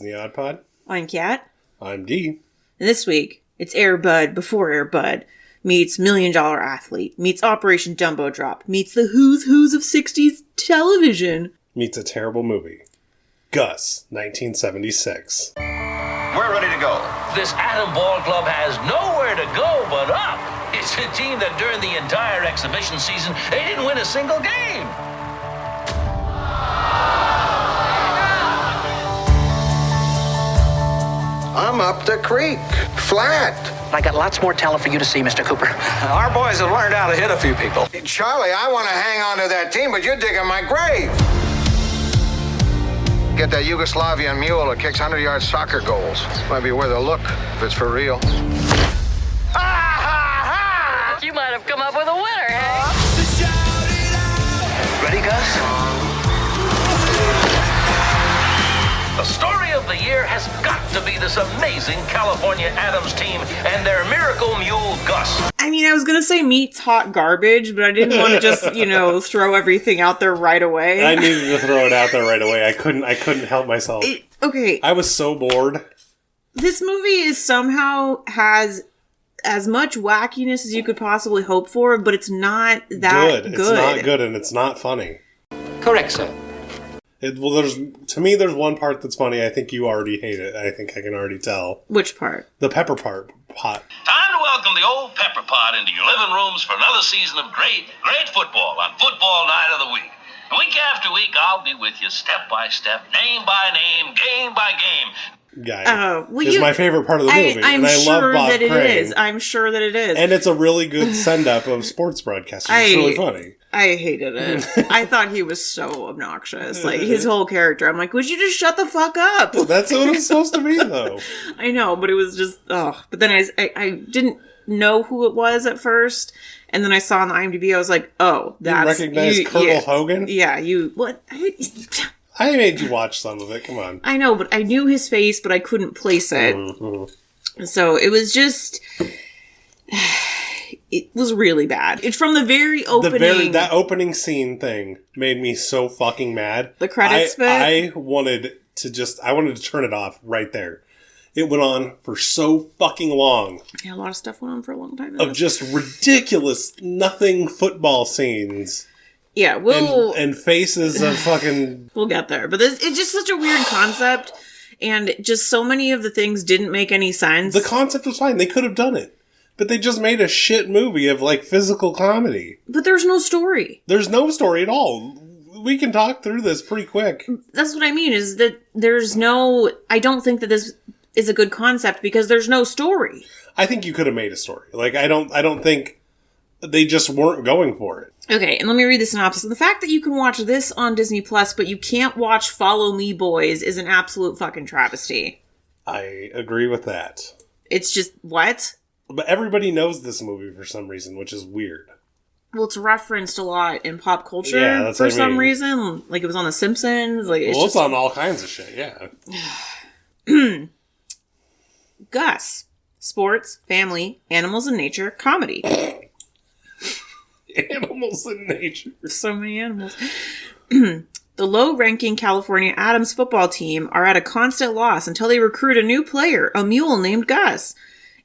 Disney Odd Pod. I'm Kat. I'm Dee. And this week, it's Air Bud before Air Bud meets $1 Million Athlete, meets Operation Dumbo Drop, meets the who's who's of 60s television. Meets a terrible movie. Gus, 1976. We're ready to go. This Atom Ball Club has nowhere to go but up. It's a team that during the entire exhibition season, they didn't win a single game. I'm up the creek, flat. I got lots more talent for you to see, Mr. Cooper. Our boys have learned how to hit a few people. Charlie, I want to hang on to that team, but you're digging my grave. Get that Yugoslavian mule that kicks 100-yard soccer goals. Might be worth a look if it's for real. You might have come up with a winner, hey? Ready, Gus? The story of the year has got to be this amazing California Adams team and their miracle mule, Gus. I mean, I was going to say meets hot garbage, but I didn't want to just, throw everything out there right away. I needed to throw it out there right away. I couldn't help myself. Okay. I was so bored. This movie somehow has as much wackiness as you could possibly hope for, but it's not that good. It's not good, and it's not funny. Correct, sir. To me, there's one part that's funny. I think you already hate it. I think I can already tell. Which part? The pepper pot. Time to welcome the old pepper pot into your living rooms for another season of great football on Football Night of the Week. Week after week, I'll be with you step by step, name by name, game by game. Guy is my favorite part of the movie. I'm and I sure love Bob that it Crane. is. I'm sure that it is. And it's a really good send-up of sports broadcasters. It's really funny. I hated it. I thought he was so obnoxious. Like, his whole character. I'm like, would you just shut the fuck up? Well, that's what it was supposed to be, though. I know, but it was just, But then I didn't know who it was at first. And then I saw on the IMDb, I was like, oh, that's... You recognize Colonel Hogan? Yeah, what? I made you watch some of it, come on. I know, but I knew his face, but I couldn't place it. Mm-hmm. So it was just... It was really bad. It's from the very opening... That opening scene thing made me so fucking mad. The credits bit? I wanted to turn it off right there. It went on for so fucking long. Yeah, a lot of stuff went on for a long time. Of just ridiculous, nothing football scenes. Yeah, and faces of fucking... We'll get there. But it's just such a weird concept, and just so many of the things didn't make any sense. The concept was fine. They could have done it. But they just made a shit movie of, physical comedy. But there's no story. There's no story at all. We can talk through this pretty quick. That's what I mean, is that there's no... I don't think that this is a good concept because there's no story. I think you could have made a story. I don't think they just weren't going for it. Okay, and let me read the synopsis. The fact that you can watch this on Disney Plus, but you can't watch Follow Me Boys is an absolute fucking travesty. I agree with that. It's just, what? But everybody knows this movie for some reason, which is weird. Well, it's referenced a lot in pop culture for some reason. Like, it was on The Simpsons. It's on all kinds of shit, yeah. Gus. Sports, family, animals and nature, comedy. Animals and nature. So many animals. The low-ranking California Adams football team are at a constant loss until they recruit a new player, a mule named Gus.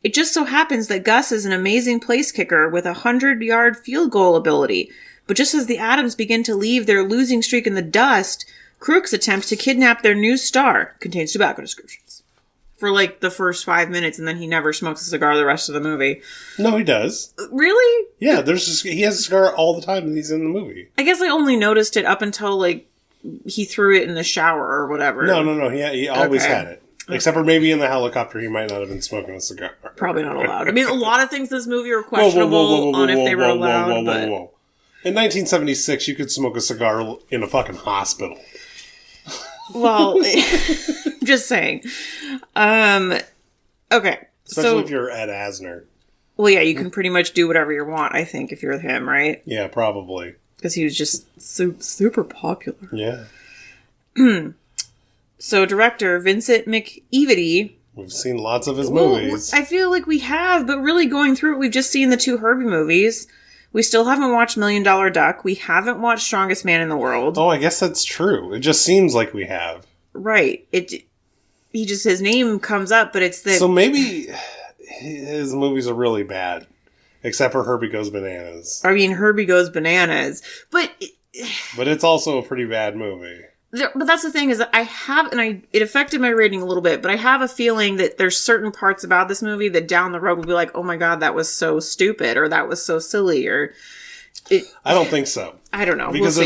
It just so happens that Gus is an amazing place kicker with a 100-yard field goal ability. But just as the Adams begin to leave their losing streak in the dust, crooks attempt to kidnap their new star. Contains tobacco descriptions. For the first 5 minutes, and then he never smokes a cigar the rest of the movie. No, he does. Really? Yeah, he has a cigar all the time when he's in the movie. I guess I only noticed it up until, he threw it in the shower or whatever. No. He always had it. Except for maybe in the helicopter, he might not have been smoking a cigar. Probably not allowed. I mean, a lot of things in this movie are questionable on if they were allowed, but... In 1976, you could smoke a cigar in a fucking hospital. Well, just saying. Okay. Especially if you're Ed Asner. Well, yeah, you can pretty much do whatever you want, I think, if you're him, right? Yeah, probably. Because he was just super popular. Yeah. So, director Vincent McEvity. We've seen lots of his movies. I feel like we have, but really going through it, we've just seen the 2 Herbie movies. We still haven't watched $1 Million Duck. We haven't watched Strongest Man in the World. Oh, I guess that's true. It just seems like we have. Right. his name comes up, but it's the... So maybe his movies are really bad. Except for Herbie Goes Bananas. I mean, Herbie Goes Bananas. But it's also a pretty bad movie. But that's the thing is that it affected my rating a little bit, but I have a feeling that there's certain parts about this movie that down the road will be like, oh my God, that was so stupid, or that was so silly, or... I don't think so. I don't know. Because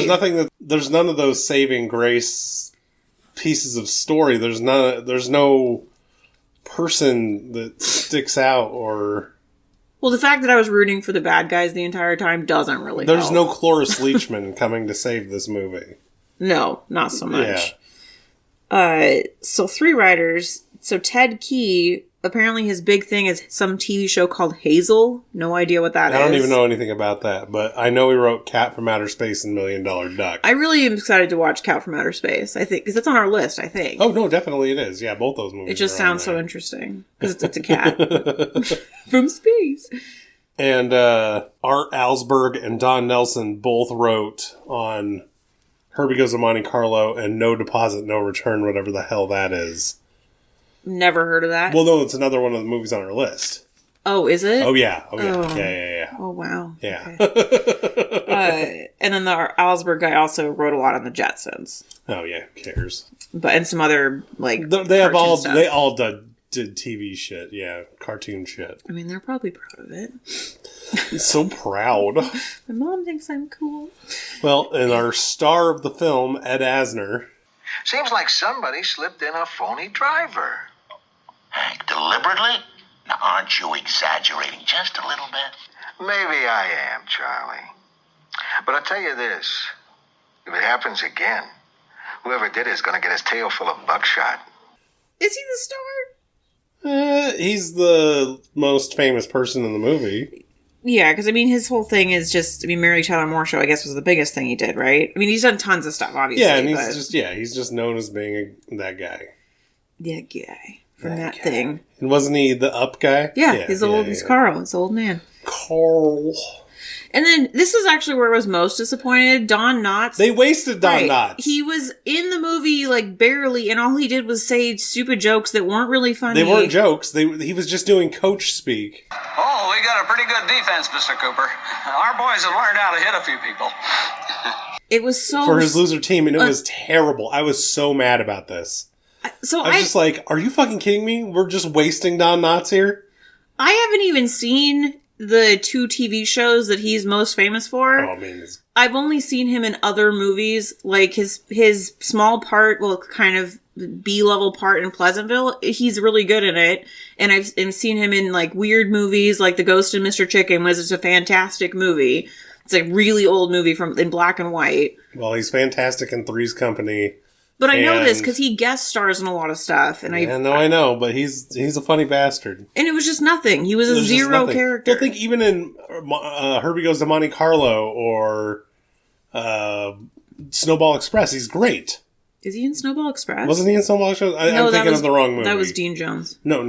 there's none of those saving grace pieces of story. There's no person that sticks out or... Well, the fact that I was rooting for the bad guys the entire time doesn't really There's help. no Cloris Leachman coming to save this movie. No, not so much. Yeah. So 3 writers. So Ted Key, apparently his big thing is some TV show called Hazel. No idea what that is. I don't even know anything about that, but I know he wrote Cat from Outer Space and $1 Million Duck. I really am excited to watch Cat from Outer Space, I think, because it's on our list, I think. Oh, no, definitely it is. Yeah, both those movies. It just sounds so interesting, because it's a cat from space. And Art Alsberg and Don Nelson both wrote on Herbie Goes to Monte Carlo and No Deposit, No Return, whatever the hell that is. Never heard of that. Well, no, it's another one of the movies on our list. Oh, is it? Oh, yeah. Oh. Yeah. Oh, wow. Yeah. Okay. And then the Alsberg guy also wrote a lot on the Jetsons. Oh, yeah. Who cares? And some other, like, they all did TV shit. Yeah. Cartoon shit. I mean, they're probably proud of it. So proud. My mom thinks I'm cool. Well, and our star of the film, Ed Asner. Seems like somebody slipped in a phony driver. Hank, deliberately? Now, aren't you exaggerating just a little bit? Maybe I am, Charlie. But I'll tell you this. If it happens again, whoever did it is going to get his tail full of buckshot. Is he the star? He's the most famous person in the movie. Yeah, because, I mean, his whole thing is just... I mean, Mary Tyler Moore Show, I guess, was the biggest thing he did, right? I mean, he's done tons of stuff, obviously. Yeah, and he's just known as being that guy. That guy. From that thing. And wasn't he the Up guy? Yeah, he's Carl. He's old man. Carl. And then, this is actually where I was most disappointed. Don Knotts. They wasted Don Knotts. He was in the movie, like, barely, and all he did was say stupid jokes that weren't really funny. They weren't jokes. He was just doing coach speak. Oh, we got a pretty good defense, Mr. Cooper. Our boys have learned how to hit a few people. It was so... For his loser team, and it was terrible. I was so mad about this. I was just like, are you fucking kidding me? We're just wasting Don Knotts here? I haven't even seen the 2 TV shows that he's most famous for. Oh, man. I've only seen him in other movies, like his small part, well, kind of B-level part in Pleasantville. He's really good in it. And I've seen him in, like, weird movies, like The Ghost of Mr. Chicken, which is a fantastic movie. It's a really old movie in black and white. Well, he's fantastic in Three's Company. But I know this because he guest stars in a lot of stuff. And I know, but he's a funny bastard. And it was just nothing. He was a zero character. I think even in Herbie Goes to Monte Carlo or Snowball Express, he's great. Is he in Snowball Express? Wasn't he in Snowball Express? I'm thinking of the wrong movie. That was Dean Jones. No.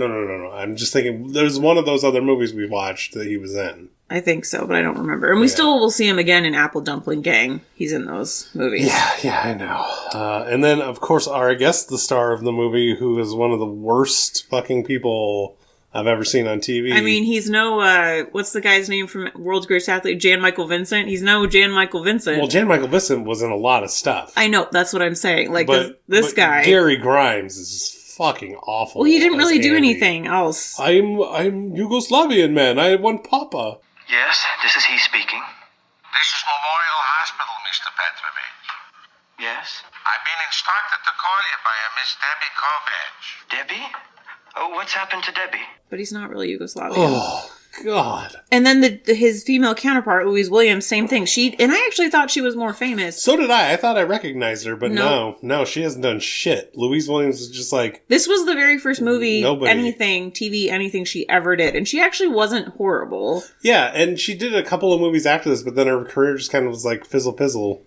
I'm just thinking, there's one of those other movies we watched that he was in. I think so, but I don't remember. And we still will see him again in Apple Dumpling Gang. He's in those movies. Yeah, I know. And then, of course, I guess the star of the movie, who is one of the worst fucking people I've ever seen on TV. I mean, he's no, what's the guy's name from World's Greatest Athlete? Jan Michael Vincent? He's no Jan Michael Vincent. Well, Jan Michael Vincent was in a lot of stuff. I know, that's what I'm saying. Like, this guy. Gary Grimes is fucking awful. Well, he didn't really do anything else. I'm Yugoslavian man. I want Papa. Yes, this is he speaking. This is Memorial Hospital, Mr. Petrovich. Yes? I've been instructed to call you by a Miss Debbie Kovac. Debbie? Oh, what's happened to Debbie? But he's not really Yugoslavian. Oh, God. And then his female counterpart, Louise Williams, same thing. And I actually thought she was more famous. So did I. I thought I recognized her, but no, she hasn't done shit. Louise Williams is just like... This was the very first movie, anything she ever did. And she actually wasn't horrible. Yeah, and she did a couple of movies after this, but then her career just kind of was like fizzle.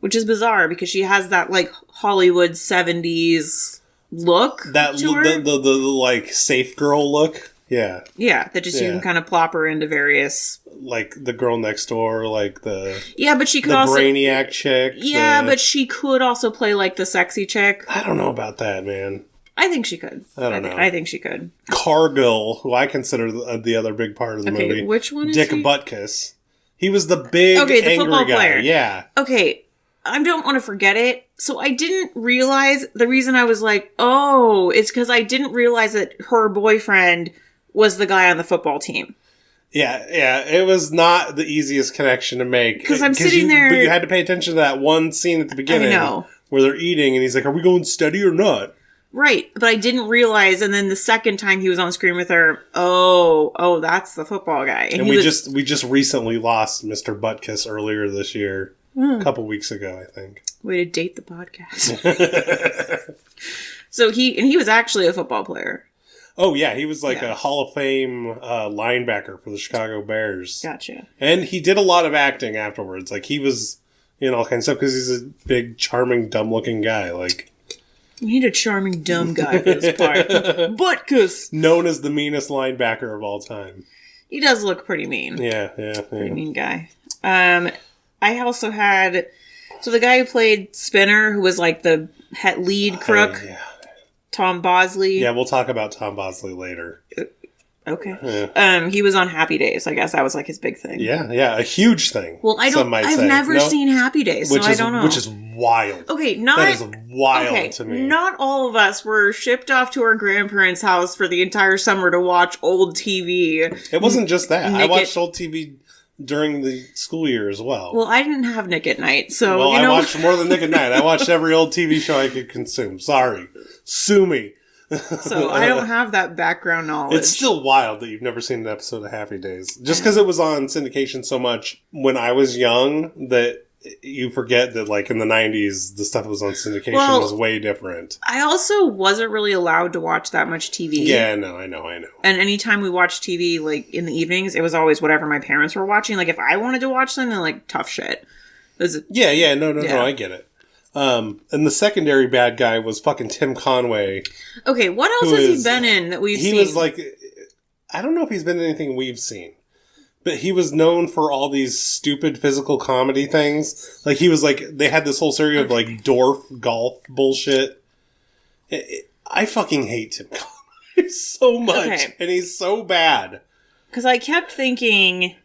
Which is bizarre, because she has that, like, Hollywood 70s look to her. The like, safe girl look. Yeah. Yeah, that just you can kind of plop her into various... Like the girl next door, like the... Yeah, but she could the also... brainiac chick. Yeah, but she could also play like the sexy chick. I don't know about that, man. I think she could. I don't know. I think she could. Cargill, who I consider the other big part of the movie. Which one is Dick he? Butkus. He was the big, the angry football guy. player. Yeah. Okay, I don't want to forget it. So I didn't realize, the reason I was like, oh, it's because I didn't realize that her boyfriend was the guy on the football team. Yeah, it was not the easiest connection to make. Because I'm sitting there... But you had to pay attention to that one scene at the beginning. I know. Where they're eating, and he's like, are we going steady or not? Right, but I didn't realize, and then the second time he was on screen with her, oh, that's the football guy. And we just recently lost Mr. Butkus earlier this year. A couple weeks ago, I think. Way to date the podcast. So he was actually a football player. Oh, yeah, he was like a Hall of Fame linebacker for the Chicago Bears. Gotcha. And he did a lot of acting afterwards. Like, he was in all kinds of stuff because he's a big, charming, dumb-looking guy. Like, we need a charming, dumb guy for this part. Butkus! Known as the meanest linebacker of all time. He does look pretty mean. Yeah. Pretty mean guy. I also had... So the guy who played Spinner, who was like the lead crook, Tom Bosley. Yeah, we'll talk about Tom Bosley later. Okay. Yeah. He was on Happy Days. I guess that was like his big thing. Yeah, a huge thing. Well, I've never seen Happy Days, so I don't know. Which is wild. Okay, that is wild to me. Not all of us were shipped off to our grandparents' house for the entire summer to watch old TV. It wasn't just that. I watched old TV during the school year as well. Well, I didn't have Nick at Night, so well, I watched more than Nick at Night. I watched every old TV show I could consume. Sorry, sue me. So I don't have that background knowledge. It's still wild that you've never seen an episode of Happy Days. Just because it was on syndication so much when I was young that you forget that, like, in the 90s, the stuff that was on syndication was way different. I also wasn't really allowed to watch that much TV. Yeah, no, I know. And anytime we watched TV, like, in the evenings, it was always whatever my parents were watching. Like, if I wanted to watch them, then, like, tough shit. No, I get it. And the secondary bad guy was fucking Tim Conway. Okay, what else has he been in that we've seen? He was like, I don't know if he's been in anything we've seen, but he was known for all these stupid physical comedy things. Like, he was like, they had this whole series of like dwarf golf bullshit. I fucking hate Tim Conway so much, and he's so bad. Because I kept thinking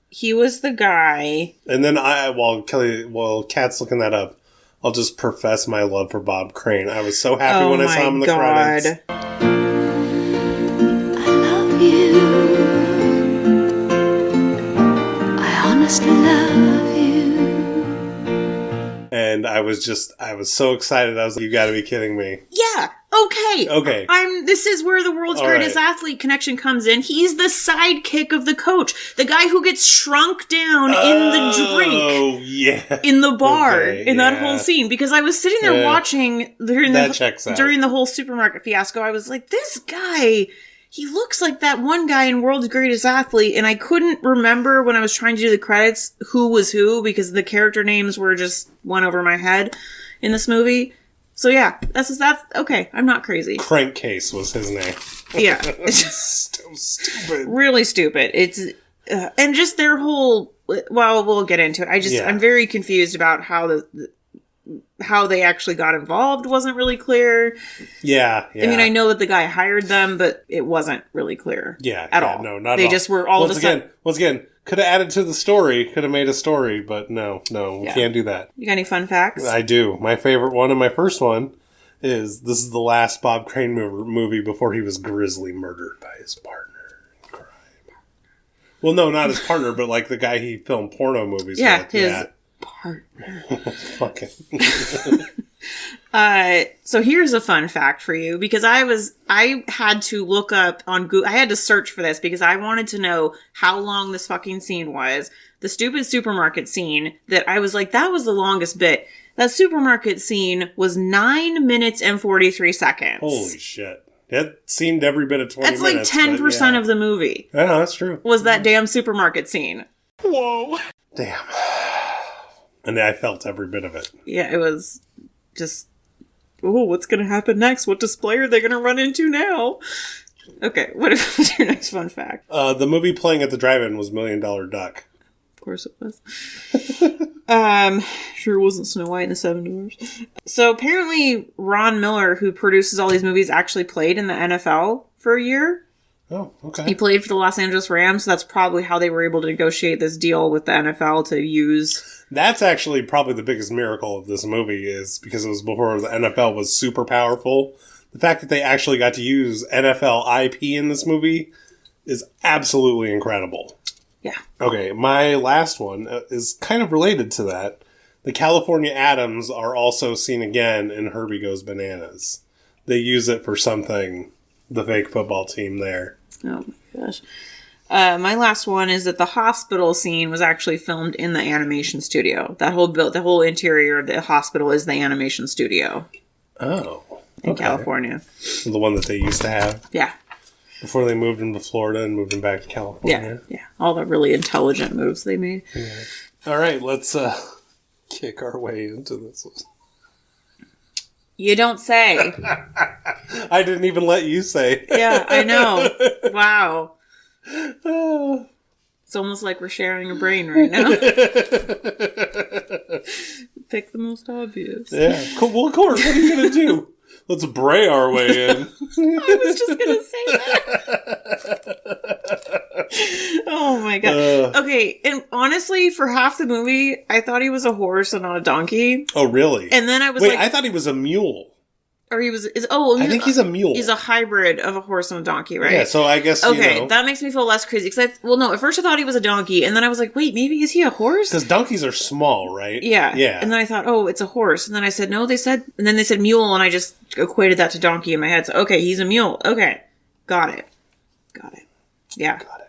he was the guy. And then while Kat's looking that up, I'll just profess my love for Bob Crane. I was so happy when I saw him in the credits. I love you. I honestly love you. And I was so excited. I was like, you gotta be kidding me. Yeah. Okay. This is where the world's greatest athlete connection comes in. He's the sidekick of the coach. The guy who gets shrunk down in the drink. Oh, yeah. In the bar. In that whole scene. Because I was sitting there watching during the whole supermarket fiasco. I was like, this guy, he looks like that one guy in World's Greatest Athlete. And I couldn't remember when I was trying to do the credits who was who, because the character names were just went over my head in this movie. So yeah, that's okay. I'm not crazy. Crankcase was his name. Yeah, it's so stupid. Really stupid. It's and just their whole. Well, we'll get into it. I'm very confused about how they actually got involved. Wasn't really clear. Yeah. I mean, I know that the guy hired them, but it wasn't really clear. At all. No, not. They just were all once again. Could have added to the story. Could have made a story, but no, we can't do that. You got any fun facts? I do. My favorite one and my first one is this is the last Bob Crane movie before he was grisly murdered by his partner in crime. Well, no, not his partner, but like the guy he filmed porno movies with. His partner. Fucking. So here's a fun fact for you, because I had to look up on Google. I had to search for this because I wanted to know how long this fucking scene was. The stupid supermarket scene that I was like, that was the longest bit. That supermarket scene was 9 minutes and 43 seconds. Holy shit. That seemed every bit of 20 minutes. That's like 10% of the movie. Yeah, that's true. Was that damn supermarket scene. Whoa. Damn. And I felt every bit of it. Yeah, it was just... Oh, what's going to happen next? What display are they going to run into now? Okay, what's your next fun fact? The movie playing at the drive-in was $1 Million Duck. course it was. Sure wasn't Snow White and the Seven Dwarfs. So apparently Ron Miller, who produces all these movies, actually played in the NFL for a year. Oh, okay. He played for the Los Angeles Rams, so that's probably how they were able to negotiate this deal with the NFL to use. That's actually probably the biggest miracle of this movie, is because it was before the NFL was super powerful. The fact that they actually got to use NFL IP in this movie is absolutely incredible. Yeah. Okay, my last one is kind of related to that. The California Adams are also seen again in Herbie Goes Bananas. They use it for something, the fake football team there. Oh my gosh. My last one is that the hospital scene was actually filmed in the animation studio. The whole interior of the hospital is the animation studio. Oh. In California. The one that they used to have? Yeah. Before they moved into Florida and moved them back to California. Yeah. All the really intelligent moves they made. Yeah. All right, let's kick our way into this one. You don't say. I didn't even let you say. Yeah, I know. Wow. It's almost like we're sharing a brain right now. Pick the most obvious. Yeah. Cool. Well, of course. What are you going to do? Let's bray our way in. I was just going to say that. Oh my god. Okay, and honestly, for half the movie, I thought he was a horse and not a donkey. Oh, really? And then I was I thought he was a mule. Or I think he's a mule. He's a hybrid of a horse and a donkey, right? Yeah, so I guess, okay, that makes me feel less crazy. Because at first I thought he was a donkey, and then I was like, wait, maybe is he a horse? Because donkeys are small, right? Yeah. Yeah. And then I thought, oh, it's a horse. And then I said, no, and then they said mule, and I just equated that to donkey in my head. So, okay, he's a mule. Okay. Got it. Yeah. Got it.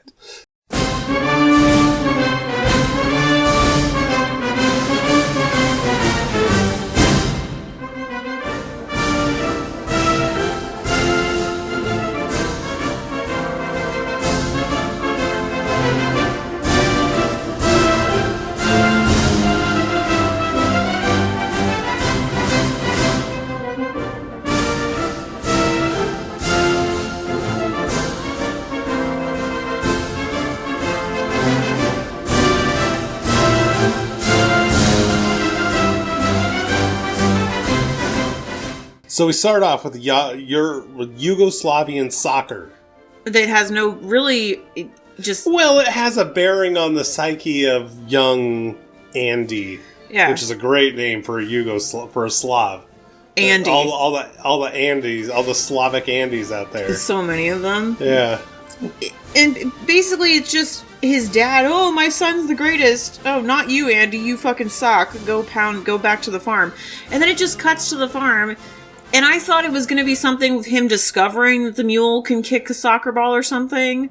So we start off with Yugoslavian soccer. That has no really just... Well, it has a bearing on the psyche of young Andy. Yeah. Which is a great name for a Slav. Andy. All the Andes, all the Slavic Andes out there. There's so many of them. Yeah. And basically it's just his dad, oh, my son's the greatest. Oh, not you, Andy, you fucking suck. Go back to the farm. And then it just cuts to the farm. And I thought it was going to be something with him discovering that the mule can kick a soccer ball or something.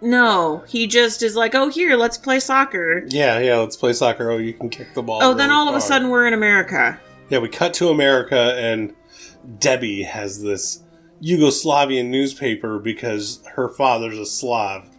No, he just is like, oh, here, let's play soccer. Yeah, let's play soccer. Oh, you can kick the ball. Oh, then all of a sudden we're in America. Yeah, we cut to America, and Debbie has this Yugoslavian newspaper because her father's a Slav.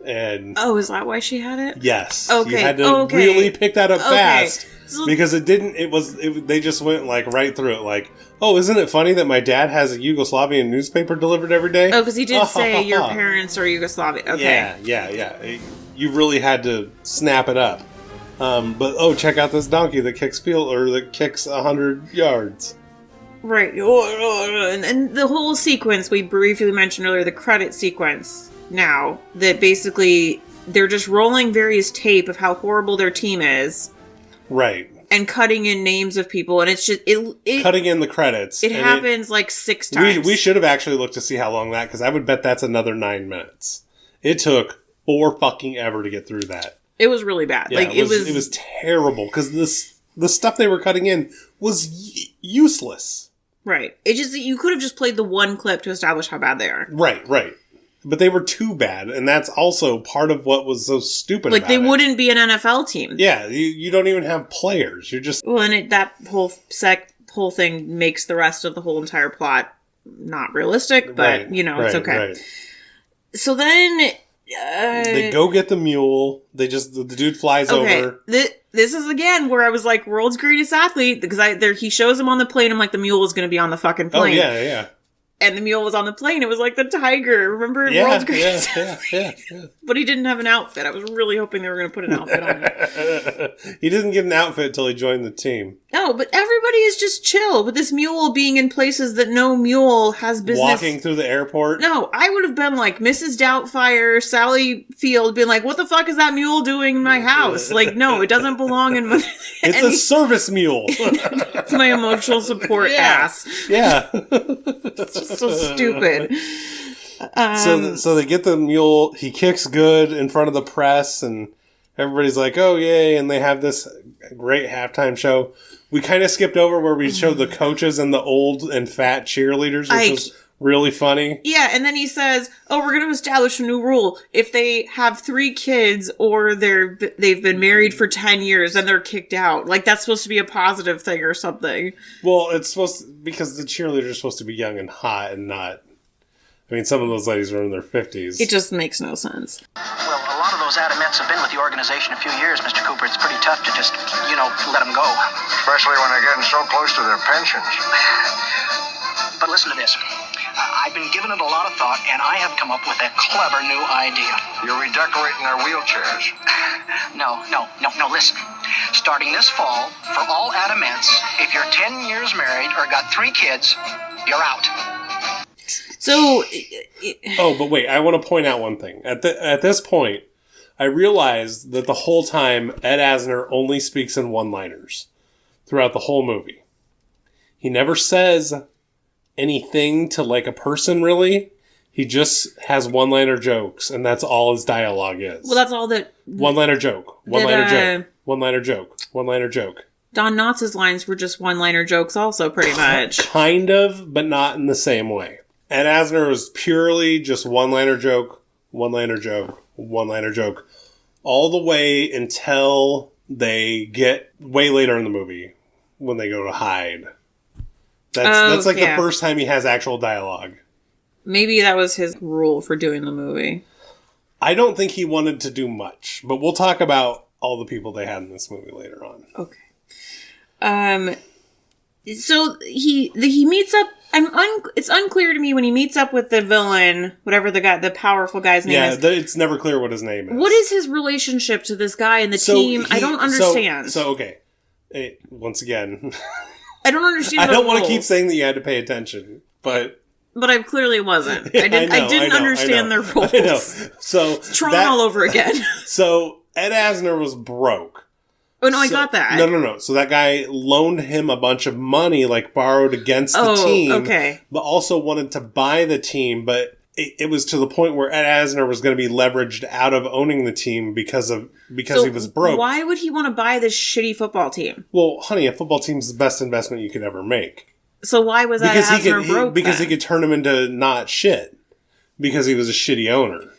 And oh, is that why she had it? Yes. Okay. You had to really pick that up fast. So, because they just went like right through it. Like, oh, isn't it funny that my dad has a Yugoslavian newspaper delivered every day? Oh, because he did say your parents are Yugoslavian. Okay. Yeah. You really had to snap it up. But check out this donkey that kicks 100 yards. Right. And the whole sequence we briefly mentioned earlier, the credit sequence now, that basically they're just rolling various tape of how horrible their team is. Right. And cutting in names of people, and it's just it cutting in the credits. It happens like 6 times. We should have actually looked to see how long that, because I would bet that's another 9 minutes. It took 4 fucking ever to get through that. It was really bad. Yeah, it was terrible because the stuff they were cutting in was useless. Right. It just, you could have just played the one clip to establish how bad they are. Right. But they were too bad, and that's also part of what was so stupid about it. Like, they wouldn't be an NFL team. Yeah, you don't even have players. You're just... Well, and that whole thing makes the rest of the whole entire plot not realistic, but, it's okay. Right. So then... they go get the mule. The dude flies over. This is, again, where I was like, world's greatest athlete, because he shows him on the plane, I'm like, the mule is going to be on the fucking plane. Oh, yeah. And the mule was on the plane. It was like the tiger. Remember in World's Greatest? Yeah. But he didn't have an outfit. I was really hoping they were going to put an outfit on him. He didn't get an outfit until he joined the team. No, but everybody is just chill with this mule being in places that no mule has business. Walking through the airport. No, I would have been like Mrs. Doubtfire, Sally Field, being like, what the fuck is that mule doing in my house? Like, no, it doesn't belong in my... It's a service mule. It's my emotional support ass. Yeah. It's just so stupid. So they get the mule. He kicks good in front of the press, and everybody's like, "Oh yay!" And they have this great halftime show. We kind of skipped over where we showed the coaches and the old and fat cheerleaders, which was really funny. Yeah, and then he says, "Oh, we're going to establish a new rule. If they have 3 kids or they've been married for 10 years, then they're kicked out. Like that's supposed to be a positive thing or something." Well, it's supposed to, because the cheerleaders are supposed to be young and hot and not. I mean, some of those ladies are in their 50s. It just makes no sense. Well, a lot of those Adamets have been with the organization a few years, Mr. Cooper. It's pretty tough to just, let them go. Especially when they're getting so close to their pensions. But listen to this. I've been giving it a lot of thought, and I have come up with a clever new idea. You're redecorating their wheelchairs. No, listen. Starting this fall, for all Adamets, if you're 10 years married or got 3 kids, you're out. So... but wait, I want to point out one thing. At this point, I realized that the whole time, Ed Asner only speaks in one-liners throughout the whole movie. He never says anything to like a person, really. He just has one-liner jokes, and that's all his dialogue is. Well, that's all that... One-liner joke. One-liner joke. One-liner joke. One-liner joke. Don Knotts' lines were just one-liner jokes also, pretty much. Kind of, but not in the same way. Ed Asner was purely just one-liner joke, one-liner joke, one-liner joke, all the way until they get way later in the movie when they go to hide. That's like the first time he has actual dialogue. Maybe that was his rule for doing the movie. I don't think he wanted to do much, but we'll talk about all the people they had in this movie later on. Okay. So he meets up. It's unclear to me when he meets up with the villain, whatever the powerful guy's name is. Yeah, it's never clear what his name is. What is his relationship to this guy and the team? I don't understand. Okay. Once again, I don't understand. I don't want to keep saying that you had to pay attention, but I clearly wasn't. I didn't understand their roles. I know. So Tron all over again. So Ed Asner was broke. Oh, no, I got that. No. So that guy loaned him a bunch of money, like borrowed against the team. Okay. But also wanted to buy the team, but it was to the point where Ed Asner was going to be leveraged out of owning the team because he was broke. Why would he want to buy this shitty football team? Well, honey, a football team's the best investment you could ever make. So why was Ed Asner broke? Because he could turn him into not shit. Because he was a shitty owner.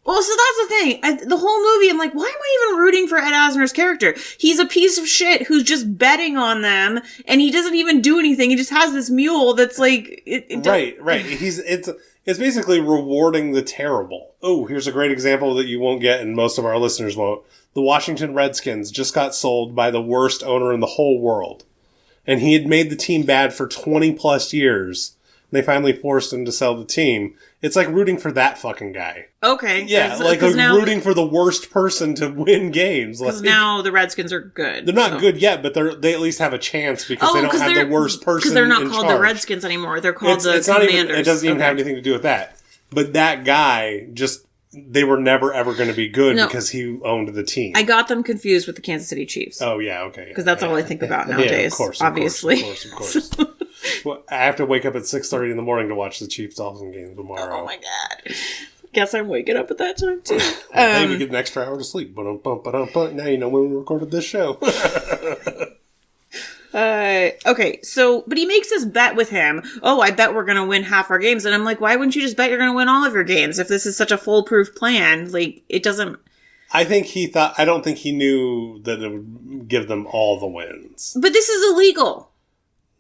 Well, so that's the thing. The whole movie, I'm like, why am I even rooting for Ed Asner's character? He's a piece of shit who's just betting on them, and he doesn't even do anything. He just has this mule that's like... Right. It's basically rewarding the terrible. Oh, here's a great example that you won't get and most of our listeners won't. The Washington Redskins just got sold by the worst owner in the whole world. And he had made the team bad for 20 plus years. They finally forced him to sell the team. It's like rooting for that fucking guy. Okay. Yeah, rooting for the worst person to win games. Because now the Redskins are good. They're not good yet, but they at least have a chance because they don't have the worst person. Because they're not called the Redskins anymore. They're called the Commanders. It doesn't even have anything to do with that. But that guy they were never ever going to be good because he owned the team. I got them confused with the Kansas City Chiefs. Oh yeah, okay. Because that's all I think about nowadays. Yeah, of course, obviously. Of course. Well, I have to wake up at 6:30 in the morning to watch the Chiefs-Dolphins game tomorrow. Oh my god. Guess I'm waking up at that time too. Hey, we get an extra hour to sleep. Now you know when we recorded this show. Okay, so, but he makes this bet with him. Oh, I bet we're going to win half our games. And I'm like, why wouldn't you just bet you're going to win all of your games if this is such a foolproof plan? Like, it doesn't... I don't think he knew that it would give them all the wins. But this is illegal.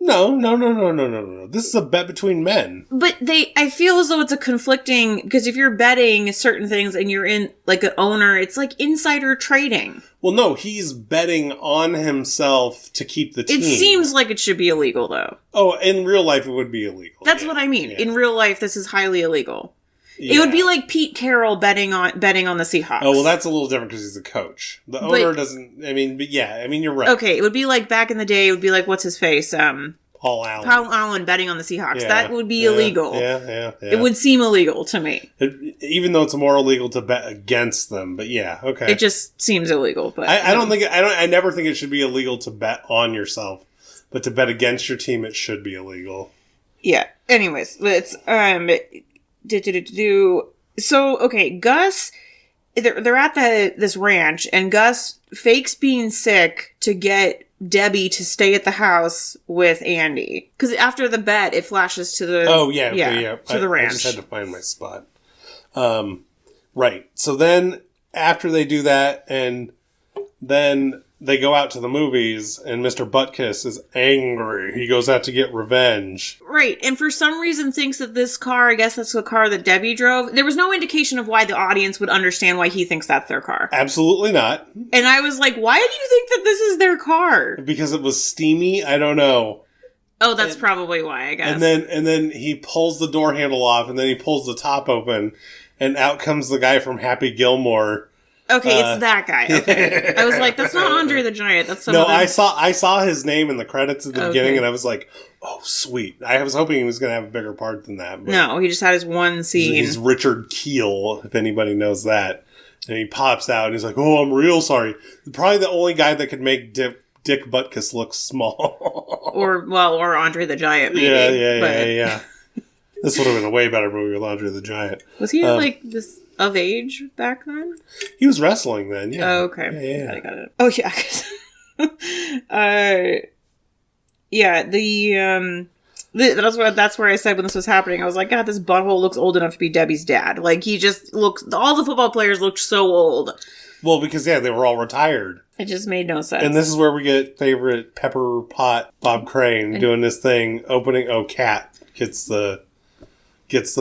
No. This is a bet between men. But I feel as though it's a conflicting, because if you're betting certain things and you're in, like, an owner, it's like insider trading. Well, no, he's betting on himself to keep the team. It seems like it should be illegal, though. Oh, in real life it would be illegal. That's what I mean. Yeah. In real life, this is highly illegal. Yeah. It would be like Pete Carroll betting on the Seahawks. Oh, well, that's a little different because he's a coach. The owner doesn't... I mean, but yeah, I mean, you're right. Okay, it would be like back in the day, it would be like, what's his face? Paul Allen. Paul Allen betting on the Seahawks. Yeah, that would be illegal. Yeah. It would seem illegal to me. Even though it's more illegal to bet against them, but yeah, okay. It just seems illegal. But I never think it should be illegal to bet on yourself, but to bet against your team, it should be illegal. Yeah. Anyways, it's So, okay, Gus, they're at this ranch, and Gus fakes being sick to get Debbie to stay at the house with Andy. Because after the bet, it flashes to the... Oh, yeah. To the ranch. I just had to find my spot. Right. So then, after they do that, and then they go out to the movies, and Mr. Buttkiss is angry. He goes out to get revenge. Right, and for some reason thinks that this car, I guess that's the car that Debbie drove. There was no indication of why the audience would understand why he thinks that's their car. Absolutely not. And I was like, why do you think that this is their car? Because it was steamy? I don't know. Oh, that's probably why, I guess. And then he pulls the door handle off, and then he pulls the top open, and out comes the guy from Happy Gilmore. Okay, it's that guy. Okay. I was like, that's not Andre the Giant. That's some No, other... I saw his name in the credits at the beginning, and I was like, oh, sweet. I was hoping he was going to have a bigger part than that. But no, he just had his one scene. He's Richard Keel, if anybody knows that. And he pops out, and he's like, oh, I'm real sorry. Probably the only guy that could make Dick Butkus look small. or Andre the Giant, maybe. Yeah. This would have been a way better movie with Andre the Giant. Was he, like, this... of age back then? He was wrestling then, yeah. Oh, okay. Yeah. Got it. Oh, yeah. That's where I said when this was happening, I was like, God, this butthole looks old enough to be Debbie's dad. Like, he just looks... All the football players looked so old. Well, because, they were all retired. It just made no sense. And this is where we get favorite Pepper Pot Bob Crane doing this thing, opening... Oh, Cat gets the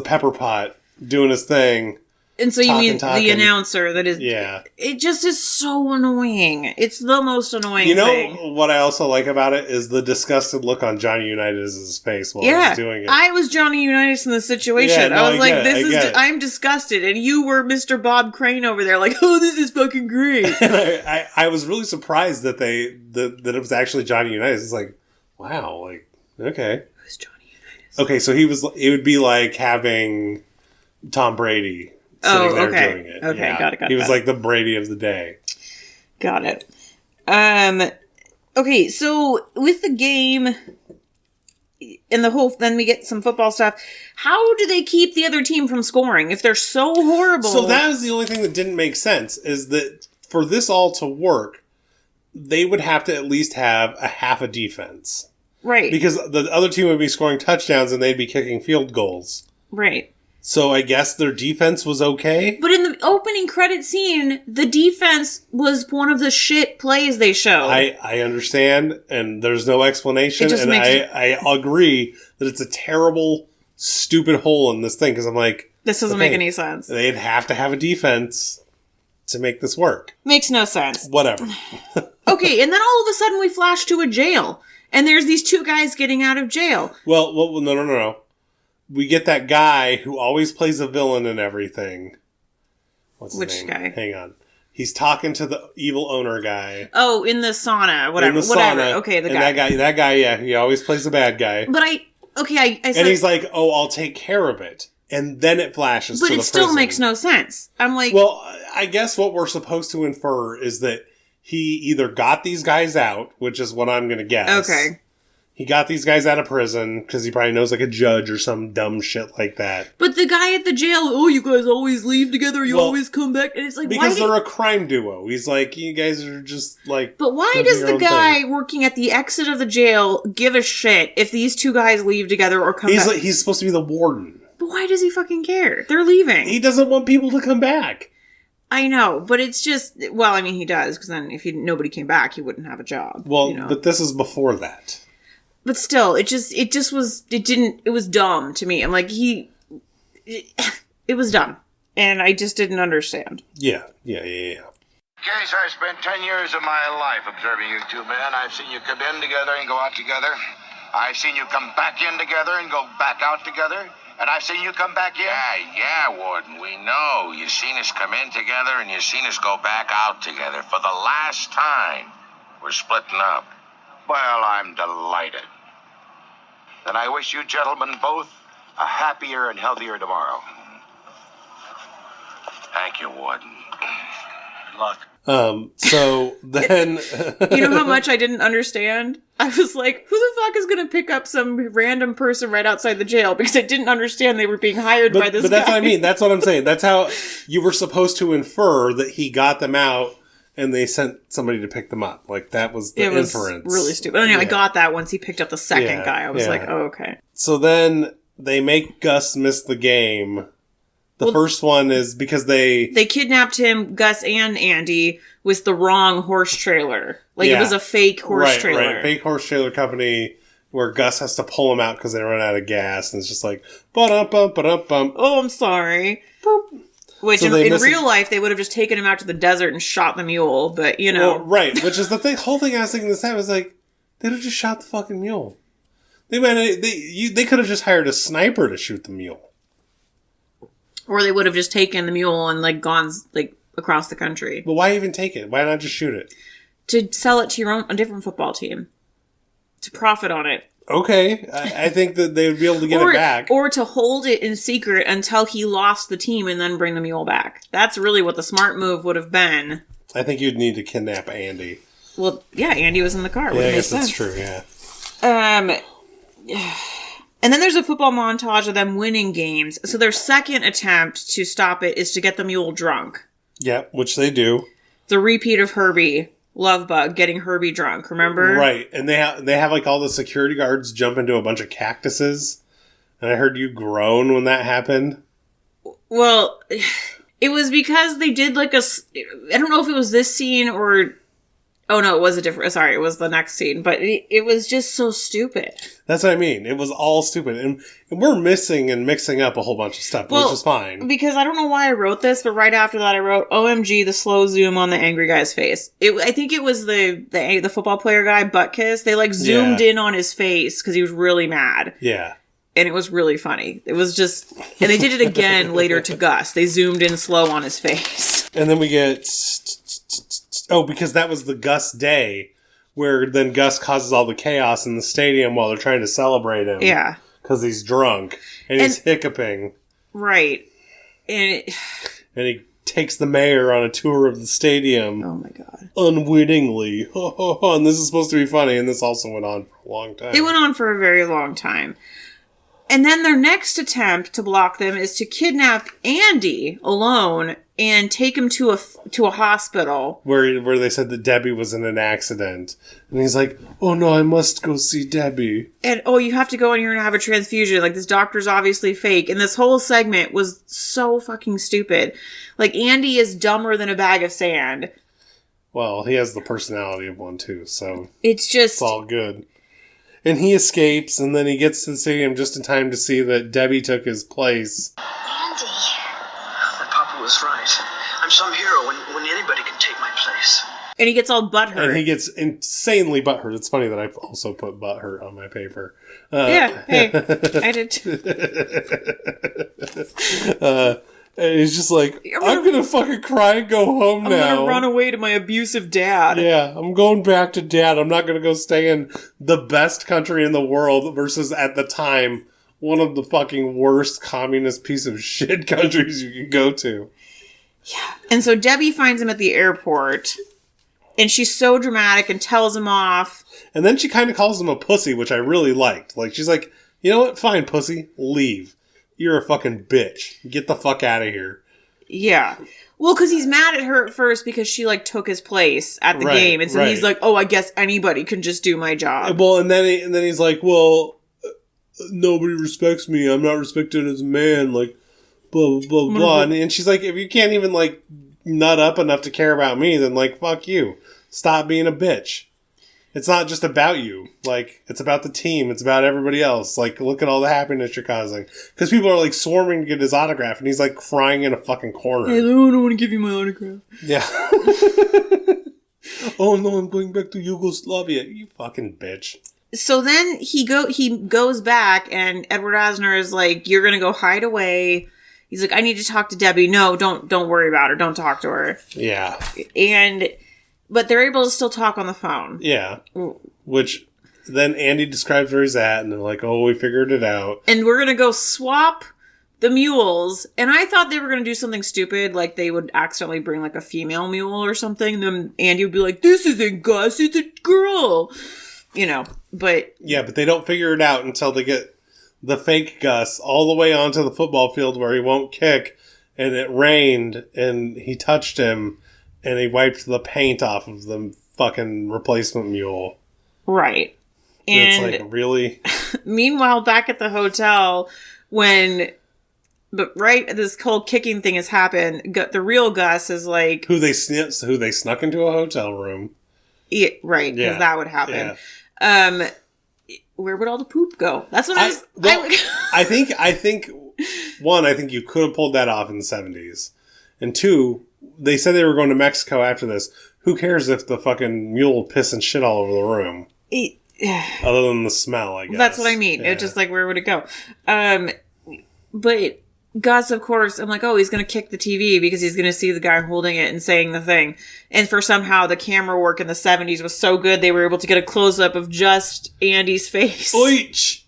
Pepper Pot doing his thing. And so you mean the announcer that is... Yeah. It just is so annoying. It's the most annoying thing. thing. You know what I also like about it is the disgusted look on Johnny Unitas' face while he was doing it. I was Johnny Unitas in this situation. I was like, I'm disgusted. And you were Mr. Bob Crane over there like, oh, this is fucking great. And I was really surprised that that it was actually Johnny Unitas. It's like, wow, like, okay. Who's Johnny Unitas? Okay, so it would be like having Tom Brady sitting there doing it. Okay, yeah. got it. He was like the Brady of the day. Got it. Okay, so with the game and then we get some football stuff. How do they keep the other team from scoring if they're so horrible? So that was the only thing that didn't make sense, is that for this all to work, they would have to at least have a half a defense. Right. Because the other team would be scoring touchdowns and they'd be kicking field goals. Right. So I guess their defense was okay? But in the opening credit scene, the defense was one of the shit plays they showed. I understand, and there's no explanation, and I agree that it's a terrible, stupid hole in this thing, because I'm like... This doesn't make any sense. They'd have to have a defense to make this work. Makes no sense. Whatever. Okay, and then all of a sudden we flash to a jail, and there's these two guys getting out of jail. Well, no. We get that guy who always plays a villain and everything. What's his name? Which guy? Hang on. He's talking to the evil owner guy. Oh, in the sauna, whatever. In the sauna. Okay, That guy, yeah, he always plays the bad guy. But I said... And he's like, oh, I'll take care of it. And then it flashes to the prison. But it still makes no sense. I'm like... Well, I guess what we're supposed to infer is that he either got these guys out, which is what I'm going to guess. Okay. He got these guys out of prison because he probably knows like a judge or some dumb shit like that. But the guy at the jail, oh, you guys always leave together, you always come back. And it's like, because they're a crime duo. He's like, you guys are just like... But why does the guy working at the exit of the jail give a shit if these two guys leave together or come back? He's supposed to be the warden. But why does he fucking care? They're leaving. He doesn't want people to come back. I know, but it's just... Well, I mean, he does, because then if nobody came back, he wouldn't have a job. Well, but this is before that. But still, it was dumb to me. I'm like, it was dumb. And I just didn't understand. Yeah. Case, I spent 10 years of my life observing you two men. I've seen you come in together and go out together. I've seen you come back in together and go back out together. And I've seen you come back in. Yeah, Warden, we know. You've seen us come in together and you've seen us go back out together. For the last time, we're splitting up. Well, I'm delighted. And I wish you gentlemen both a happier and healthier tomorrow. Thank you, Warden. Good luck. So then... You know how much I didn't understand? I was like, who the fuck is going to pick up some random person right outside the jail? Because I didn't understand they were being hired by this guy. But that's what I mean. That's what I'm saying. That's how you were supposed to infer that he got them out and they sent somebody to pick them up. Like, that was the inference. It was really stupid. I got that once he picked up the second guy. I was like, oh, okay. So then they make Gus miss the game. The first one is because they kidnapped him, Gus and Andy, with the wrong horse trailer. Like, it was a fake horse trailer. Right, fake horse trailer company where Gus has to pull him out because they run out of gas. And it's just like, ba-dum-bum. Oh, I'm sorry. Boop. Which, in real life, they would have just taken him out to the desert and shot the mule, but, you know. Well, right, which is the whole thing I was thinking this time was like, they'd have just shot the fucking mule. They could have just hired a sniper to shoot the mule. Or they would have just taken the mule and, like, gone, like, across the country. But why even take it? Why not just shoot it? To sell it to a different football team. To profit on it. Okay. I think that they would be able to get it back. Or to hold it in secret until he lost the team and then bring the mule back. That's really what the smart move would have been. I think you'd need to kidnap Andy. Well, yeah, Andy was in the car. Yeah, I guess that's true, yeah. And then there's a football montage of them winning games. So their second attempt to stop it is to get the mule drunk. Yeah, which they do. The repeat of Herbie, Lovebug, getting Herbie drunk, remember? Right, and they have like all the security guards jump into a bunch of cactuses. And I heard you groan when that happened. Well, it was because they did like I don't know if it was this scene or... Oh, no, it was it was the next scene. But it was just so stupid. That's what I mean. It was all stupid. And we're missing and mixing up a whole bunch of stuff, which is fine. Because I don't know why I wrote this, but right after that I wrote, OMG, the slow zoom on the angry guy's face. I think it was the football player guy, Buttkiss. They, like, zoomed in on his face because he was really mad. Yeah. And it was really funny. It was just... And they did it again later to Gus. They zoomed in slow on his face. And then we get... Oh, because that was the Gus day, where then Gus causes all the chaos in the stadium while they're trying to celebrate him. Yeah. Because he's drunk. And he's hiccuping. Right. And he takes the mayor on a tour of the stadium. Oh, my God. Unwittingly. And this is supposed to be funny, and this also went on for a long time. It went on for a very long time. And then their next attempt to block them is to kidnap Andy alone and take him to a hospital. Where they said that Debbie was in an accident. And he's like, oh no, I must go see Debbie. And, oh, you have to go and you're going to have a transfusion. Like, this doctor's obviously fake. And this whole segment was so fucking stupid. Like, Andy is dumber than a bag of sand. Well, he has the personality of one too, so... It's all good. And he escapes, and then he gets to the stadium just in time to see that Debbie took his place. Andy. My papa was right. I'm some hero when anybody can take my place. And he gets all butthurt. And he gets insanely butthurt. It's funny that I also put butthurt on my paper. Yeah, hey, I did too. And he's just like, I'm gonna fucking cry and go home now. I'm gonna run away to my abusive dad. Yeah, I'm going back to dad. I'm not gonna go stay in the best country in the world versus, at the time, one of the fucking worst communist piece of shit countries you can go to. Yeah. And so Debbie finds him at the airport, and she's so dramatic and tells him off. And then she kind of calls him a pussy, which I really liked. Like, she's like, you know what? Fine, pussy. Leave. You're a fucking bitch. Get the fuck out of here. Yeah. Well, because he's mad at her at first because she, like, took his place at the game. And so he's like, oh, I guess anybody can just do my job. Well, and then he's like, well, nobody respects me. I'm not respected as a man. Like, blah, blah, blah, blah. And she's like, if you can't even, like, nut up enough to care about me, then, like, fuck you. Stop being a bitch. It's not just about you. Like, it's about the team. It's about everybody else. Like, look at all the happiness you're causing. Because people are, like, swarming to get his autograph, and he's, like, crying in a fucking corner. Hey, I don't want to give you my autograph. Yeah. Oh, no, I'm going back to Yugoslavia. You fucking bitch. So then he goes back, and Edward Asner is like, you're going to go hide away. He's like, I need to talk to Debbie. No, don't worry about her. Don't talk to her. Yeah. But they're able to still talk on the phone. Yeah. Which then Andy describes where he's at, and they're like, oh, we figured it out. And we're going to go swap the mules. And I thought they were going to do something stupid, like they would accidentally bring like a female mule or something. Then Andy would be like, this isn't Gus, it's a girl. You know, but... Yeah, but they don't figure it out until they get the fake Gus all the way onto the football field where he won't kick, and it rained, and he touched him, and he wiped the paint off of the fucking replacement mule. Right. And it's like, really? Meanwhile, back at the hotel, this whole kicking thing has happened, the real Gus is like... Who they snuck into a hotel room. Yeah, right, because that would happen. Yeah. Where would all the poop go? That's what I think, one, I think you could have pulled that off in the 70s. And two, they said they were going to Mexico after this. Who cares if the fucking mule piss and shit all over the room? Other than the smell, I guess. That's what I mean. Yeah. It's just like, where would it go? But Gus, of course, I'm like, oh, he's going to kick the TV because he's going to see the guy holding it and saying the thing. And for somehow the camera work in the 70s was so good, they were able to get a close-up of just Andy's face. Oich!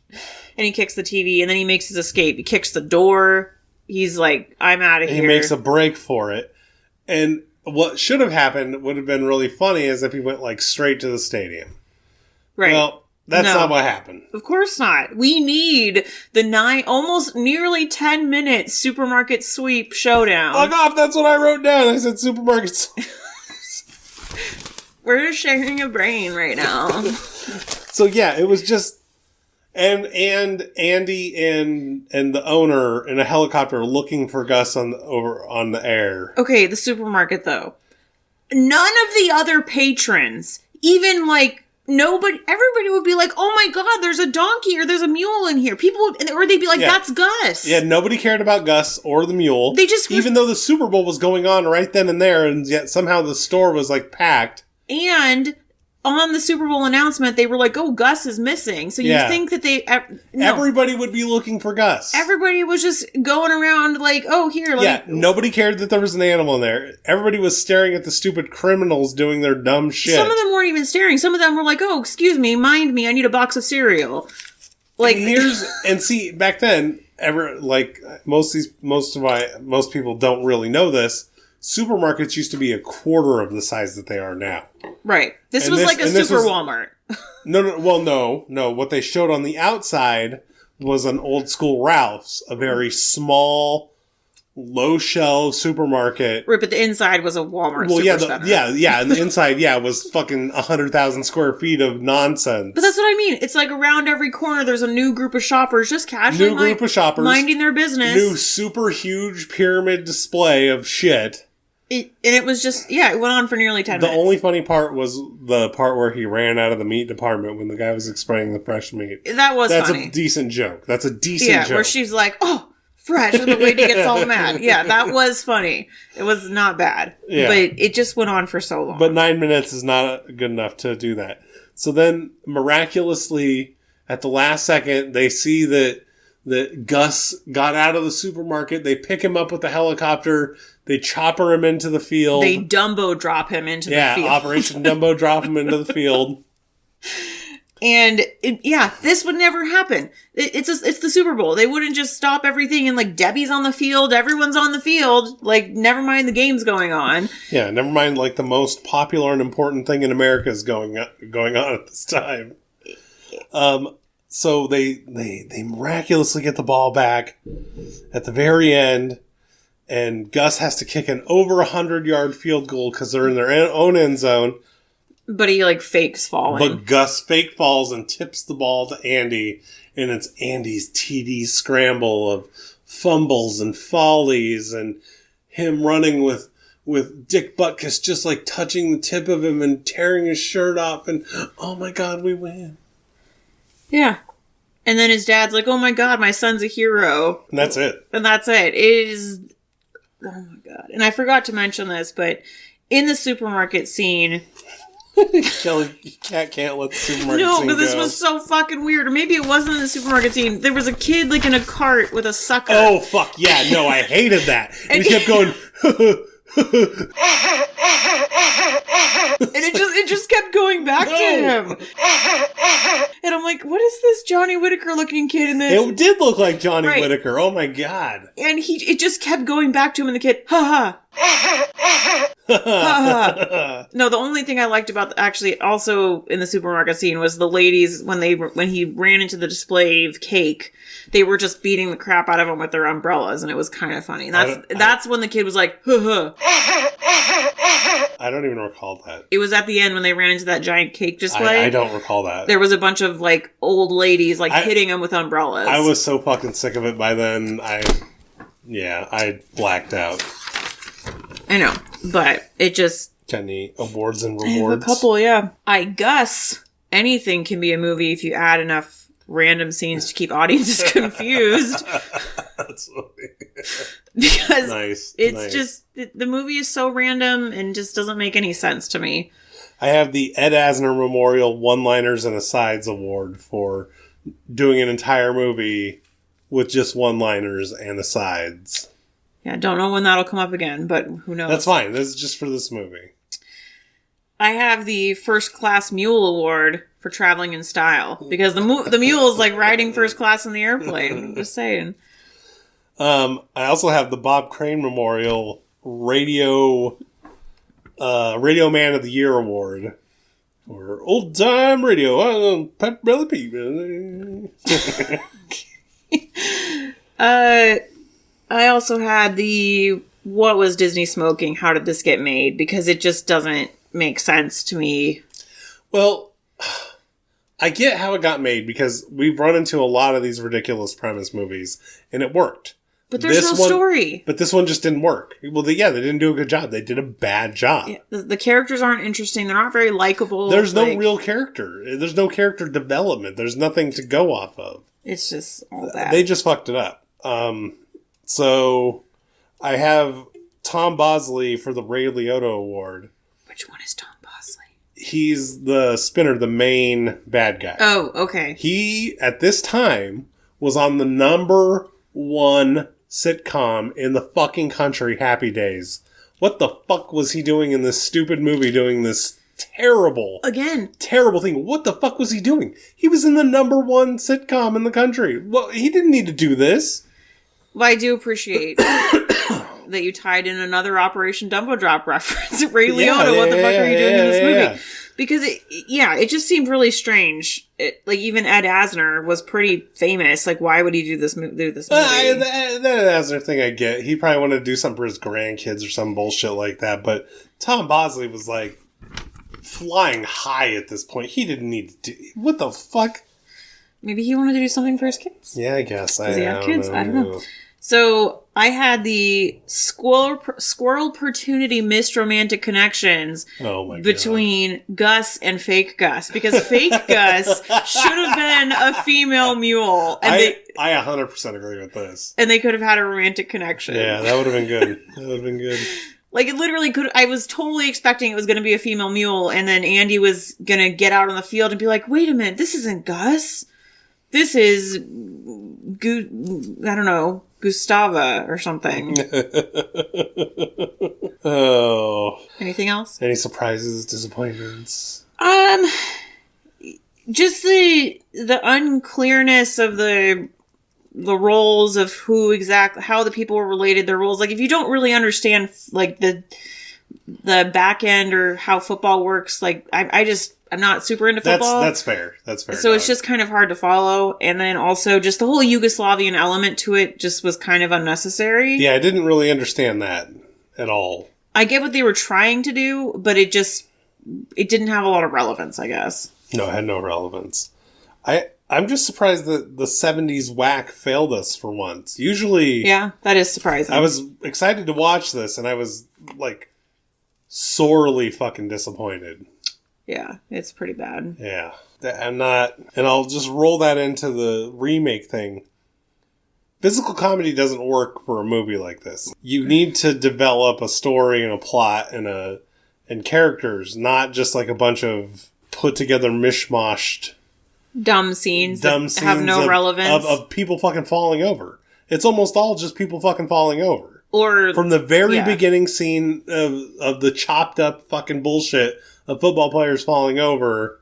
And he kicks the TV, and then he makes his escape. He kicks the door. He's like, I'm out of here. He makes a break for it. And what should have happened would have been really funny is if he went like straight to the stadium. Right. Well, that's not what happened. Of course not. We need the almost nearly 10-minute supermarket sweep showdown. Fuck off, that's what I wrote down. I said supermarket sweep. We're just sharing a brain right now. So yeah, it was just... And Andy and the owner in a helicopter looking for Gus over on the air. Okay, the supermarket though. None of the other patrons, even like everybody would be like, "Oh my god, there's a donkey or there's a mule in here." Or they'd be like, "That's Gus." Yeah, nobody cared about Gus or the mule. Even though the Super Bowl was going on right then and there, and yet somehow the store was like packed. And on the Super Bowl announcement, they were like, oh, Gus is missing. So you think that everybody would be looking for Gus. Everybody was just going around like, oh, here. Nobody cared that there was an animal in there. Everybody was staring at the stupid criminals doing their dumb shit. Some of them weren't even staring. Some of them were like, oh, excuse me, mind me, I need a box of cereal. Like, see, back then, most people don't really know this. Supermarkets used to be a quarter of the size that they are now. Right. This was like a super Walmart. No. What they showed on the outside was an old school Ralph's, a very small, low shelf supermarket. Right, but the inside was a Walmart. And the inside, was fucking 100,000 square feet of nonsense. But that's what I mean. It's like around every corner, there's a new group of shoppers just casually minding their business. New super huge pyramid display of shit. It was just, it went on for nearly 10 minutes. The only funny part was the part where he ran out of the meat department when the guy was explaining the fresh meat. That's funny. That's a decent joke. Yeah, where she's like, oh, fresh, and the lady gets all mad. Yeah, that was funny. It was not bad. Yeah. But it just went on for so long. But 9 minutes is not good enough to do that. So then, miraculously, at the last second, they see that Gus got out of the supermarket. They pick him up with the helicopter. They chopper him into the field. They Dumbo drop him into the field. Yeah, Operation Dumbo drop him into the field. And this would never happen. It's the Super Bowl. They wouldn't just stop everything and like Debbie's on the field, everyone's on the field. Like, never mind the game's going on. Yeah, never mind like the most popular and important thing in America is going on at this time. So they miraculously get the ball back at the very end, and Gus has to kick an over 100-yard field goal because they're in their own end zone. But he fakes falling. But Gus fake falls and tips the ball to Andy, and it's Andy's TD scramble of fumbles and follies and him running with with Dick Butkus just like touching the tip of him and tearing his shirt off, and oh my god, we win. Yeah. And then his dad's like, oh my god, my son's a hero. And that's it. And that's it. It is... Oh my god. And I forgot to mention this, but in the supermarket scene... Kelly, you can't let the supermarket scene No, go. because this was so fucking weird. Or maybe it wasn't in the supermarket scene. There was a kid like in a cart with a sucker. Oh, fuck, yeah, no, I hated that. And he kept going... And it just kept going back to him. And I'm like, what is this Johnny Whitaker looking kid in this? It did look like Johnny Whitaker. Oh my god. And it just kept going back to him, and the kid, ha ha. No, the only thing I liked about actually also in the supermarket scene was the ladies when he ran into the display of cake, they were just beating the crap out of him with their umbrellas, and it was kind of funny. And that's when the kid was like, ha ha. I don't even recall that. It was at the end when they ran into that giant cake display. I don't recall that. There was a bunch of like old ladies hitting him with umbrellas. I was so fucking sick of it by then. I blacked out. I know, but it just... Any awards and I have rewards? a couple, yeah. I guess anything can be a movie if you add enough random scenes to keep audiences confused. That's funny. Because it's just... The movie is so random and just doesn't make any sense to me. I have the Ed Asner Memorial One-Liners and Asides Award for doing an entire movie with just one-liners and asides. Yeah, don't know when that'll come up again, but who knows? That's fine. This is just for this movie. I have the First Class Mule Award for traveling in style because the mule is like riding first class in the airplane. I'm just saying. I also have the Bob Crane Memorial Radio Man of the Year Award for old time radio. Pep Brother Pete. I also had the what was Disney smoking? How did this get made? Because it just doesn't make sense to me. Well, I get how it got made because we've run into a lot of these ridiculous premise movies, and it worked. But there's no story. But this one just didn't work. Well, they didn't do a good job. They did a bad job. Yeah, the characters aren't interesting. They're not very likable. There's no real character. There's no character development. There's nothing to go off of. It's just all that. They just fucked it up. So I have Tom Bosley for the Ray Liotta Award. Which one is Tom Bosley? He's the spinner, the main bad guy. Oh, okay. He, at this time, was on the number one sitcom in the fucking country, Happy Days. What the fuck was he doing in this stupid movie doing this terrible thing? What the fuck was he doing? He was in the number one sitcom in the country. Well, he didn't need to do this. Well, I do appreciate that you tied in another Operation Dumbo Drop reference. Ray Liotta, what the fuck are you doing in this movie? Yeah. Because it just seemed really strange. Even Ed Asner was pretty famous. Like, why would he do this movie? That Asner thing I get. He probably wanted to do something for his grandkids or some bullshit like that. But Tom Bosley was like flying high at this point. He didn't need to do... What the fuck? Maybe he wanted to do something for his kids. Yeah, I guess. Does he have kids? I don't know. So I had the Squirrel Pertunity Missed Romantic Connections between Gus and Fake Gus. Because Fake Gus should have been a female mule. And I 100% agree with this. And they could have had a romantic connection. Yeah, that would have been good. Like, it literally could... I was totally expecting it was going to be a female mule, and then Andy was going to get out on the field and be like, wait a minute, this isn't Gus. This is... I don't know... Gustava or something. Oh. Anything else? Any surprises, disappointments? Just the unclearness of the roles of how the people were related, their roles. Like, if you don't really understand, like, the back end or how football works, like, I'm not super into football. That's fair. So it's just kind of hard to follow. And then also just the whole Yugoslavian element to it just was kind of unnecessary. Yeah, I didn't really understand that at all. I get what they were trying to do, but it didn't have a lot of relevance, I guess. No, it had no relevance. I'm just surprised that the 70s whack failed us for once. Usually... Yeah, that is surprising. I was excited to watch this, and I was, like... sorely fucking disappointed. Yeah, it's pretty bad. Yeah. I'm not... And I'll just roll that into the remake thing. Physical comedy doesn't work for a movie like this. You need to develop a story and a plot and characters, not just like a bunch of put together mishmashed dumb scenes that have no relevance of people fucking falling over. It's almost all just people fucking falling over. Or from the very beginning scene of the chopped up fucking bullshit of football players falling over,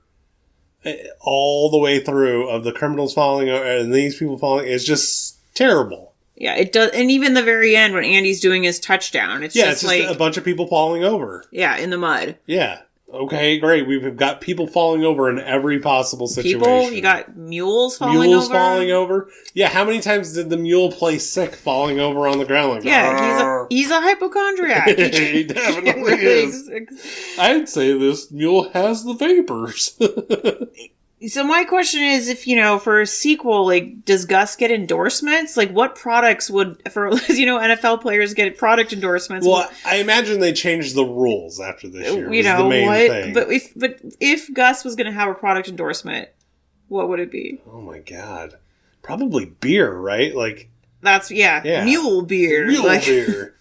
all the way through of the criminals falling over and these people falling. It's just terrible. Yeah, it does. And even the very end when Andy's doing his touchdown, it's just like a bunch of people falling over. Yeah, in the mud. Yeah. Okay, great. We've got people falling over in every possible situation. People, you got mules falling over. Yeah, how many times did the mule play sick falling over on the ground like that? Yeah, he's a hypochondriac. He definitely is. I'd say this mule has the vapors. So my question is, if, for a sequel, like, does Gus get endorsements? Like, what products would, for, NFL players get product endorsements? Well, I imagine they changed the rules after this year. The main thing. But if Gus was going to have a product endorsement, what would it be? Oh my God. Probably beer, right? Like. That's, mule beer. Mule beer.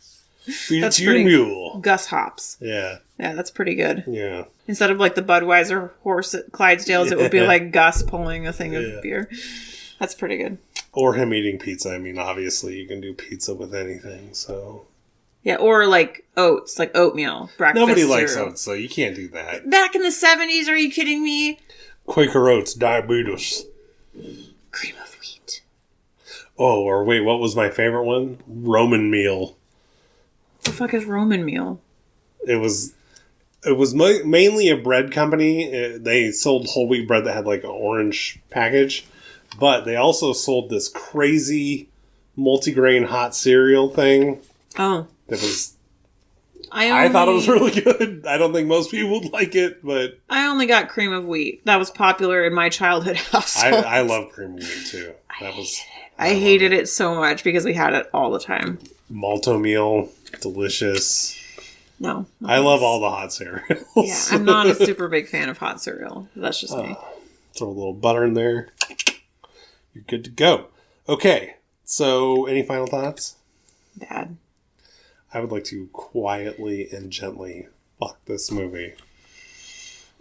That's your mule. Gus hops. Yeah. Yeah, that's pretty good. Yeah. Instead of like the Budweiser horse at Clydesdales, it would be like Gus pulling a thing of beer. That's pretty good. Or him eating pizza. I mean, obviously you can do pizza with anything, so. Yeah, or like oats, like oatmeal, breakfast Nobody cereal. likes oats, so you can't do that. Back in the 70s, are you kidding me? Quaker Oats, diabetes. Cream of wheat. Oh, or wait, what was my favorite one? Roman meal. The fuck is Roman meal? It was mainly a bread company. They sold whole wheat bread that had like an orange package, but they also sold this crazy multigrain hot cereal thing. Oh, that was. I thought it was really good. I don't think most people would like it, but I only got cream of wheat. That was popular in my childhood household. I love cream of wheat too. I hated it so much because we had it all the time. Malto meal, delicious. No. I love all the hot cereals. Yeah, I'm not a super big fan of hot cereal. That's just me. Throw a little butter in there. You're good to go. Okay, so any final thoughts? Bad. I would like to quietly and gently fuck this movie.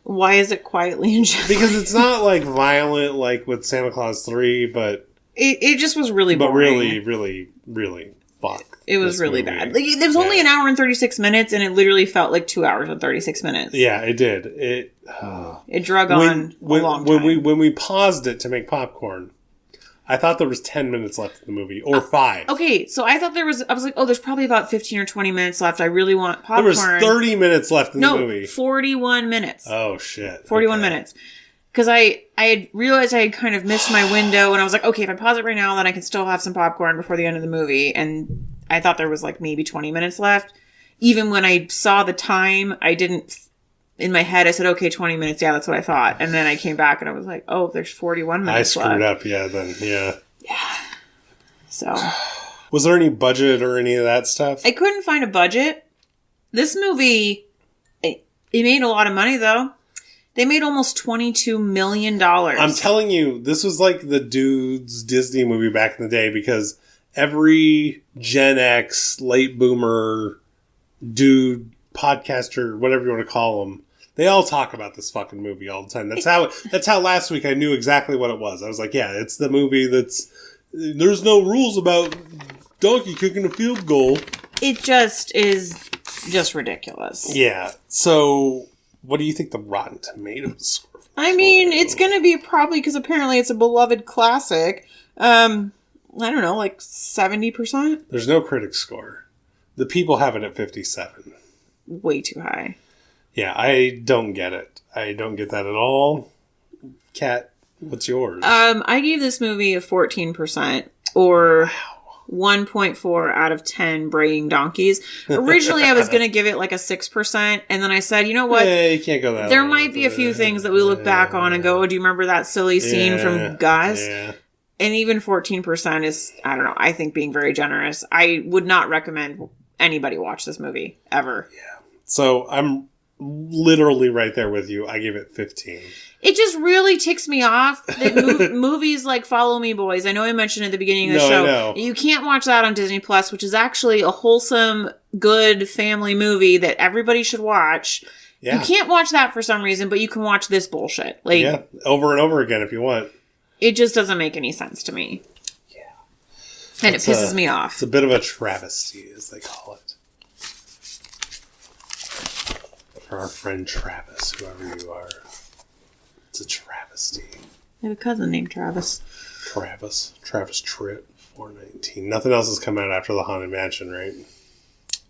Why is it quietly and gently? Because it's not like violent like with Santa Claus 3, but... It just was really boring. But really, really, really fuck. It was really bad. Like, it was only an hour and 36 minutes, and it literally felt like 2 hours and 36 minutes. Yeah, it did. It drug on a long time. When we paused it to make popcorn, I thought there was 10 minutes left in the movie, or 5. Okay, so I thought I was like, there's probably about 15 or 20 minutes left. I really want popcorn. There was 30 minutes left in the movie. 41 minutes. Oh, shit. 41 minutes. Because I had realized I had kind of missed my window, and I was like, okay, if I pause it right now, then I can still have some popcorn before the end of the movie. And I thought there was like maybe 20 minutes left. Even when I saw the time, I didn't... In my head, I said, okay, 20 minutes. Yeah, that's what I thought. And then I came back and I was like, oh, there's 41 minutes left. I screwed up, yeah. Yeah. So. Was there any budget or any of that stuff? I couldn't find a budget. This movie, it made a lot of money, though. They made almost $22 million. I'm telling you, this was like the dude's Disney movie back in the day because every Gen X, late boomer dude, podcaster, whatever you want to call them, they all talk about this fucking movie all the time. That's how last week I knew exactly what it was. I was like, yeah, it's the movie there's no rules about Donkey kicking a field goal. It just is just ridiculous. Yeah. So, what do you think the Rotten Tomatoes score? I mean, it's going to be probably, because apparently it's a beloved classic, I don't know, like 70%? There's no critic score. The people have it at 57. Way too high. Yeah, I don't get it. I don't get that at all. Kat, what's yours? I gave this movie a 14%, or 1.4 out of 10 braying donkeys. Originally, I was going to give it like a 6%, and then I said, you know what? Yeah, you can't go that There way. might be a few things that we look back on and go, oh, do you remember that silly scene from Gus? Yeah. And even 14% is, I don't know, I think being very generous. I would not recommend anybody watch this movie, ever. Yeah. So I'm literally right there with you. I give it 15. It just really ticks me off that movies like Follow Me Boys, I know I mentioned at the beginning of the show, I know. You can't watch that on Disney Plus, which is actually a wholesome, good family movie that everybody should watch. Yeah. You can't watch that for some reason, but you can watch this bullshit. Like, yeah, over and over again if you want. It just doesn't make any sense to me. Yeah. And it pisses me off. It's a bit of a travesty, as they call it. For our friend Travis, whoever you are. It's a travesty. I have a cousin named Travis. Travis Tritt, 419. Nothing else has come out after the Haunted Mansion, right?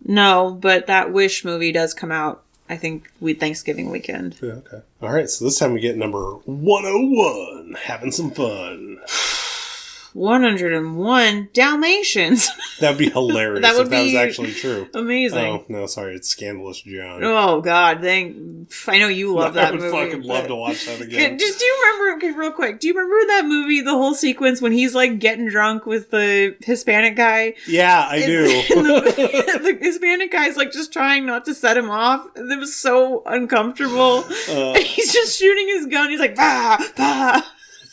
No, but that Wish movie does come out, I think, Thanksgiving weekend. Yeah, okay. All right, so this time we get number 101. Having some fun. 101 Dalmatians. That would be hilarious if that was actually true. Amazing. Oh, no, sorry. It's Scandalous John. Oh, God. I know you love that movie. I would fucking love to watch that again. Do you remember, okay, real quick, do you remember that movie, the whole sequence when he's, like, getting drunk with the Hispanic guy? Yeah, I do. The Hispanic guy's, like, just trying not to set him off. It was so uncomfortable. And he's just shooting his gun. He's like, bah, bah.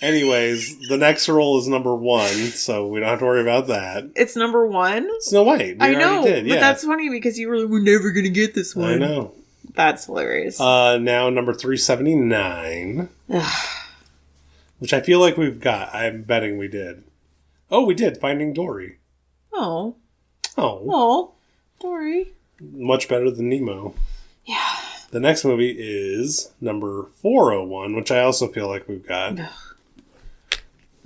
Anyways, the next roll is number 1, so we don't have to worry about that. It's number 1? Snow White. I know, but that's funny because you were like, we're never going to get this one. I know. That's hilarious. Now, number 379, which I feel like we've got. I'm betting we did. Oh, we did. Finding Dory. Oh, Dory. Much better than Nemo. Yeah. The next movie is number 401, which I also feel like we've got.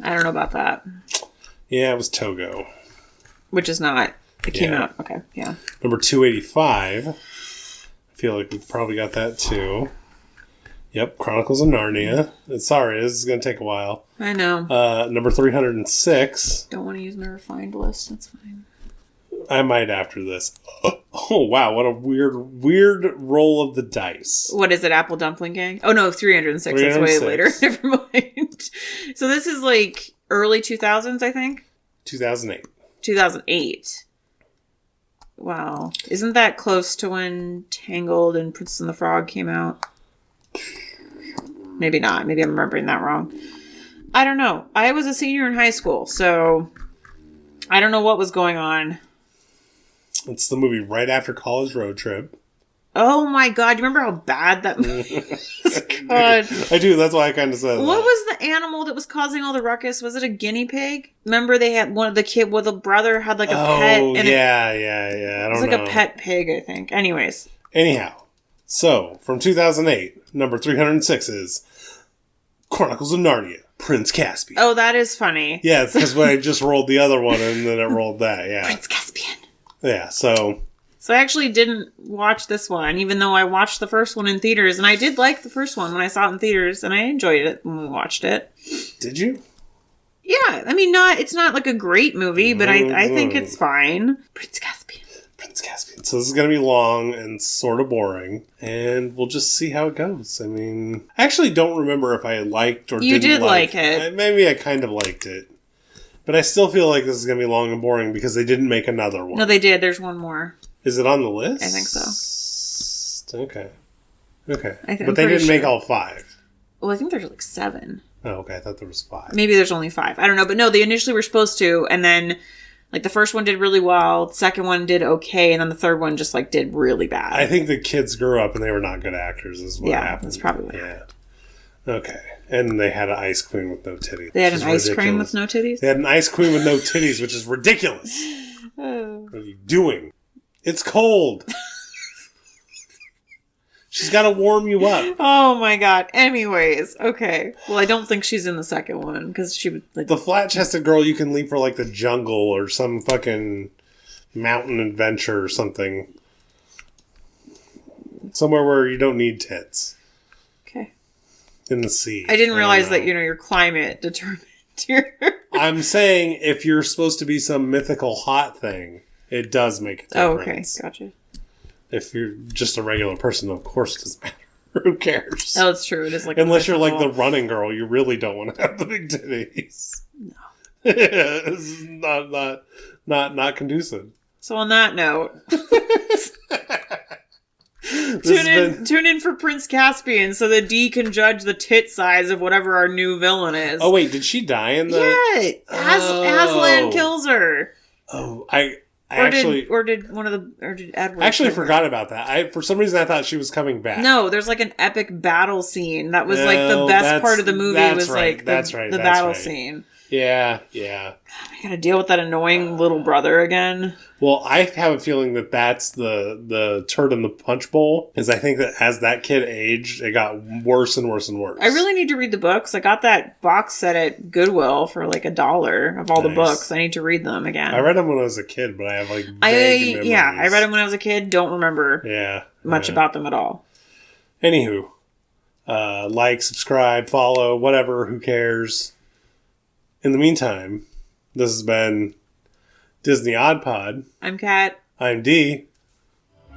I don't know about that. Yeah, it was Togo. Which is not. It came out. Okay, yeah. Number 285. I feel like we've probably got that too. Yep, Chronicles of Narnia. Sorry, this is going to take a while. I know. Number 306. Don't want to use my refined list. That's fine. I might after this. Oh, wow. What a weird roll of the dice. What is it? Apple Dumpling Gang? Oh, no, 306. That's way later. Never mind. So this is like early 2000s, I think? 2008. 2008. Wow. Isn't that close to when Tangled and Princess and the Frog came out? Maybe not. Maybe I'm remembering that wrong. I don't know. I was a senior in high school, so I don't know what was going on. It's the movie right after College Road Trip. Oh my God. Do you remember how bad that movie is? God. I do. That's why I kind of said that. What was the animal that was causing all the ruckus? Was it a guinea pig? Remember they had one of the kid with a brother had like a pet. Oh, yeah. I don't know. It was like a pet pig, I think. Anyhow. So, from 2008, number 306 is Chronicles of Narnia, Prince Caspian. Oh, that is funny. Yeah, it's because when I just rolled the other one and then it rolled that, yeah. Prince Caspian. Yeah, so I actually didn't watch this one, even though I watched the first one in theaters, and I did like the first one when I saw it in theaters, and I enjoyed it when we watched it. Did you? Yeah, I mean, it's not like a great movie, but I think it's fine. Prince Caspian. So this is going to be long and sort of boring, and we'll just see how it goes. I mean, I actually don't remember if I liked or didn't like it. You did like it. Maybe I kind of liked it. But I still feel like this is going to be long and boring because they didn't make another one. No, they did. There's one more. Is it on the list? I think so. Okay. But they didn't make all 5. Well, I think there's like 7. Oh, okay. I thought there was 5. Maybe there's only 5. I don't know. But no, they initially were supposed to. And then, like, the first one did really well. The second one did okay. And then the third one just, like, did really bad. I think the kids grew up and they were not good actors is what happened. That's probably what happened. Okay. And they had an ice queen with no titties. They had an ice cream with no titties? They had an ice queen with no titties, which is ridiculous. What are you doing? It's cold. She's got to warm you up. Oh my God. Anyways, okay. Well, I don't think she's in the second one because she would. Like, the flat-chested girl you can leave for like the jungle or some fucking mountain adventure or something. Somewhere where you don't need tits. Okay. In the sea. I didn't realize that, your climate determined your... I'm saying if you're supposed to be some mythical hot thing, it does make a difference. Oh, okay. Gotcha. If you're just a regular person, of course it doesn't matter. Who cares? Oh, it's true. It is like unless you're like the running girl, you really don't want to have the big titties. No. It's not conducive. So on that note... Tune in for Prince Caspian so that D can judge the tit size of whatever our new villain is. Oh wait, did she die in the? Yeah, Aslan kills her. Oh, did Edward? I actually forgot about that. For some reason I thought she was coming back. No, there's like an epic battle scene. That was like the best part of the movie. Was like the battle scene. Yeah. I gotta deal with that annoying little brother again. Well, I have a feeling that that's the turd in the punch bowl. Is I think that as that kid aged, it got worse and worse and worse. I really need to read the books. I got that box set at Goodwill for like $1 of all the books. I need to read them again. I read them when I was a kid, but I have like vague memories. Yeah, I read them when I was a kid. Don't remember much about them at all. Anywho, like, subscribe, follow, whatever. Who cares? In the meantime, this has been Disney Odd Pod. I'm Kat. I'm D.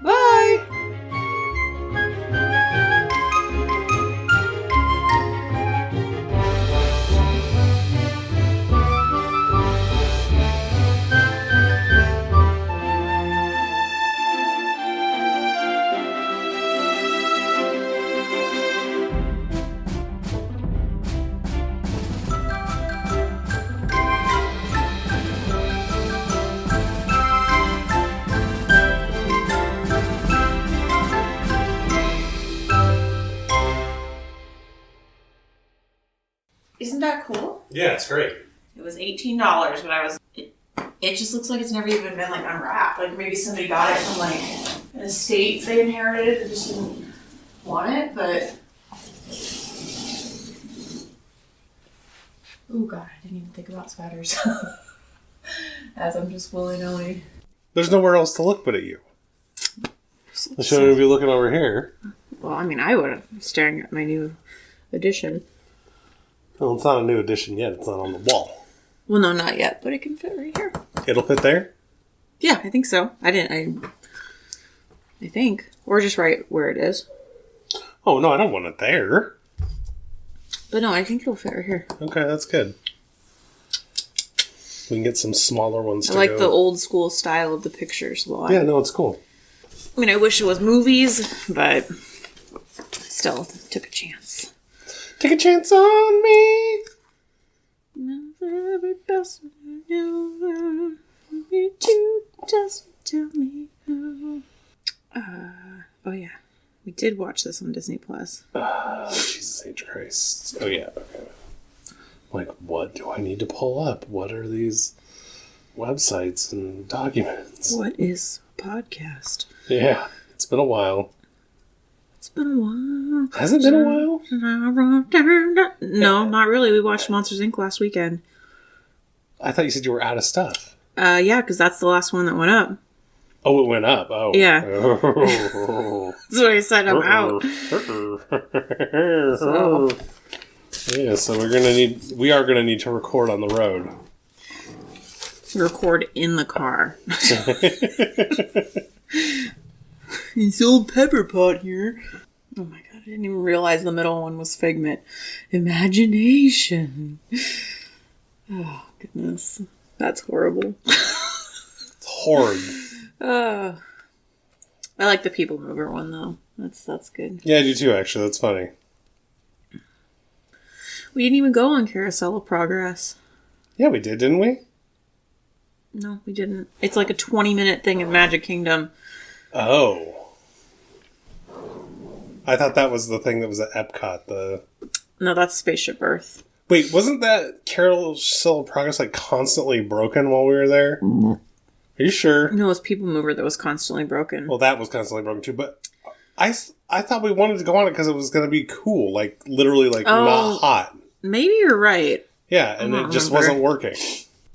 Bye! Isn't that cool? Yeah, it's great. It was $18, but it just looks like it's never even been like unwrapped. Like maybe somebody got it from like an estate they inherited and just didn't want it, but... Oh god, I didn't even think about spiders. As I'm just willy-nilly. There's nowhere else to look but at you. I shouldn't be looking over here. Well, I mean, I would have staring at my new edition. Well, it's not a new edition yet. It's not on the wall. Well, no, not yet, but it can fit right here. It'll fit there? Yeah, I think so. I think. Or just right where it is. Oh, no, I don't want it there. But no, I think it'll fit right here. Okay, that's good. We can get some smaller ones to I like the old school style of the pictures a lot. Yeah, no, it's cool. I mean, I wish it was movies, but still took a chance. Take a chance on me. Every person you need to just tell me how. Oh yeah, we did watch this on Disney Plus. Jesus H. Christ. Oh yeah. Okay. Like, what do I need to pull up? What are these websites and documents? What is a podcast? Yeah, it's been a while. It's been a while. Has it been a while? No, not really. We watched Monsters, Inc. last weekend. I thought you said you were out of stuff. Yeah, because that's the last one that went up. Oh, it went up. Oh. Yeah. That's what I said. I'm out. So. Yeah, so we are gonna need to record on the road. Record in the car. It's old Pepper Pot here. Oh my god, I didn't even realize the middle one was Figment. Imagination. Oh, goodness. That's horrible. It's horrid. I like the People Mover one, though. That's good. Yeah, I do too, actually. That's funny. We didn't even go on Carousel of Progress. Yeah, we did, didn't we? No, we didn't. It's like a 20-minute thing in Magic Kingdom. Oh. I thought that was the thing that was at Epcot. No, that's Spaceship Earth. Wait, wasn't that Carousel of Progress like constantly broken while we were there? Mm-hmm. Are you sure? No, it was People Mover that was constantly broken. Well, that was constantly broken too, but I thought we wanted to go on it because it was going to be cool, like literally like not hot. Maybe you're right. Yeah, and it just wasn't working.